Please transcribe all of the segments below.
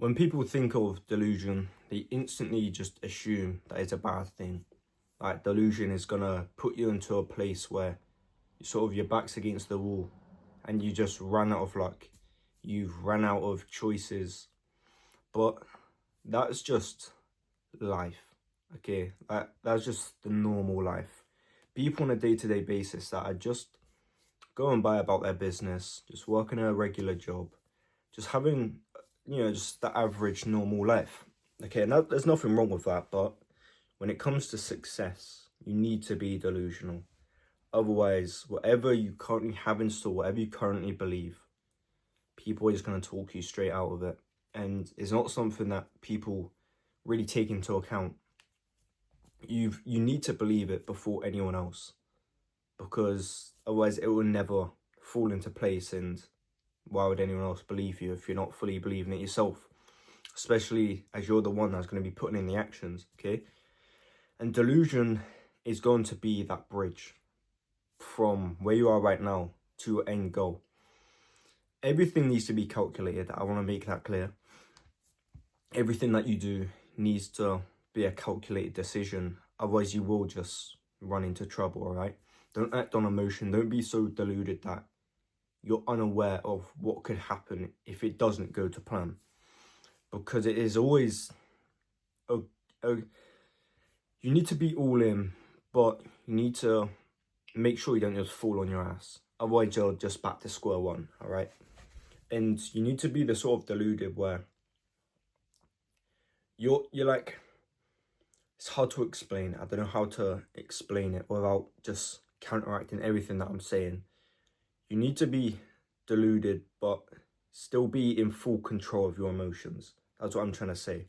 When people think of delusion, they instantly just assume that it's a bad thing. Like delusion is gonna put you into a place where your back's against the wall and you just run out of luck. You've run out of choices. But that's just life, okay? That's just the normal life. People on a day-to-day basis that are just going by about their business, just working a regular job, just having, just the average normal life. Okay, and there's nothing wrong with that, but when it comes to success, you need to be delusional. Otherwise, whatever you currently have in store, whatever you currently believe, people are just going to talk you straight out of it. And it's not something that people really take into account. You need to believe it before anyone else, because otherwise it will never fall into place. And why would anyone else believe you if you're not fully believing it yourself? Especially as you're the one that's going to be putting in the actions, okay? And delusion is going to be that bridge from where you are right now to your end goal. Everything needs to be calculated. I want to make that clear. Everything that you do needs to be a calculated decision. Otherwise, you will just run into trouble, all right? Don't act on emotion. Don't be so deluded that you're unaware of what could happen if it doesn't go to plan. Because it is always... you need to be all in, but you need to make sure you don't just fall on your ass. Otherwise, you're just back to square one, all right? And you need to be the sort of deluded where you're like, it's hard to explain. I don't know how to explain it without just counteracting everything that I'm saying. You need to be deluded, but still be in full control of your emotions. That's what I'm trying to say.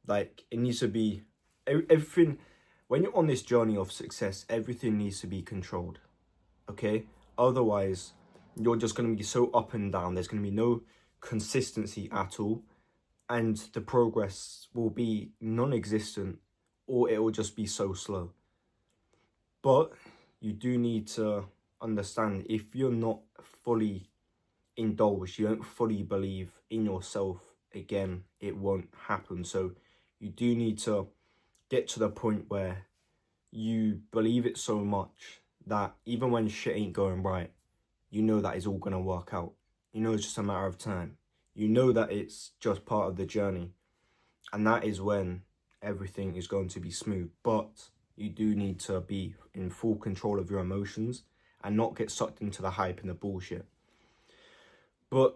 Like, it needs to be everything. When you're on this journey of success, everything needs to be controlled, okay? Otherwise, you're just going to be so up and down. There's going to be no consistency at all, and the progress will be non-existent, or it will just be so slow. But you do need to understand, if you're not fully indulged, you don't fully believe in yourself, again, it won't happen. So you do need to get to the point where you believe it so much that even when shit ain't going right, you know that it's all going to work out. You know it's just a matter of time. You know that it's just part of the journey. And that is when everything is going to be smooth. But you do need to be in full control of your emotions and not get sucked into the hype and the bullshit. But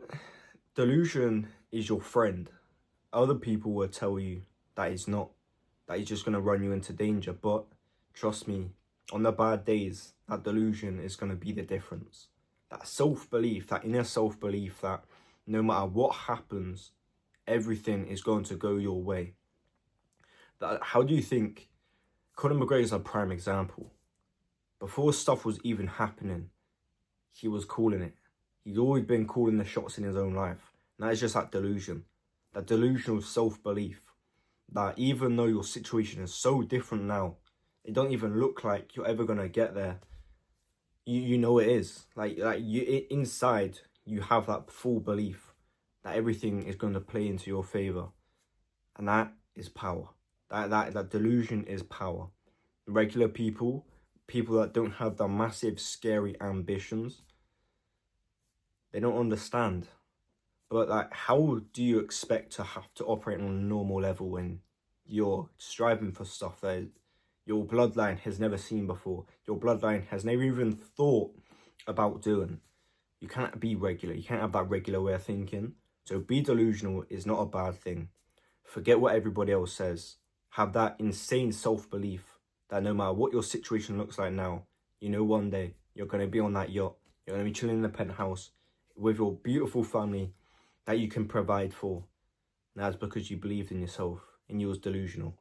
delusion is your friend. Other people will tell you that it's not, that it's just going to run you into danger. But trust me, on the bad days, that delusion is going to be the difference. That self-belief, that inner self-belief that no matter what happens, everything is going to go your way. How do you think... Conor McGregor is a prime example. Before stuff was even happening, he was calling it. He's always been calling the shots in his own life. And that is just that delusion. That delusional self-belief. That even though your situation is so different now, it don't even look like you're ever going to get there. You know it is. Like you inside, you have that full belief that everything is going to play into your favor. And that is power. That delusion is power. Regular people that don't have the massive, scary ambitions, they don't understand. But like, how do you expect to have to operate on a normal level when you're striving for stuff that your bloodline has never seen before? Your bloodline has never even thought about doing. You can't be regular. You can't have that regular way of thinking. So be delusional is not a bad thing. Forget what everybody else says. Have that insane self-belief that no matter what your situation looks like now, you know one day you're going to be on that yacht. You're going to be chilling in the penthouse with your beautiful family that you can provide for. And that's because you believed in yourself and you was delusional.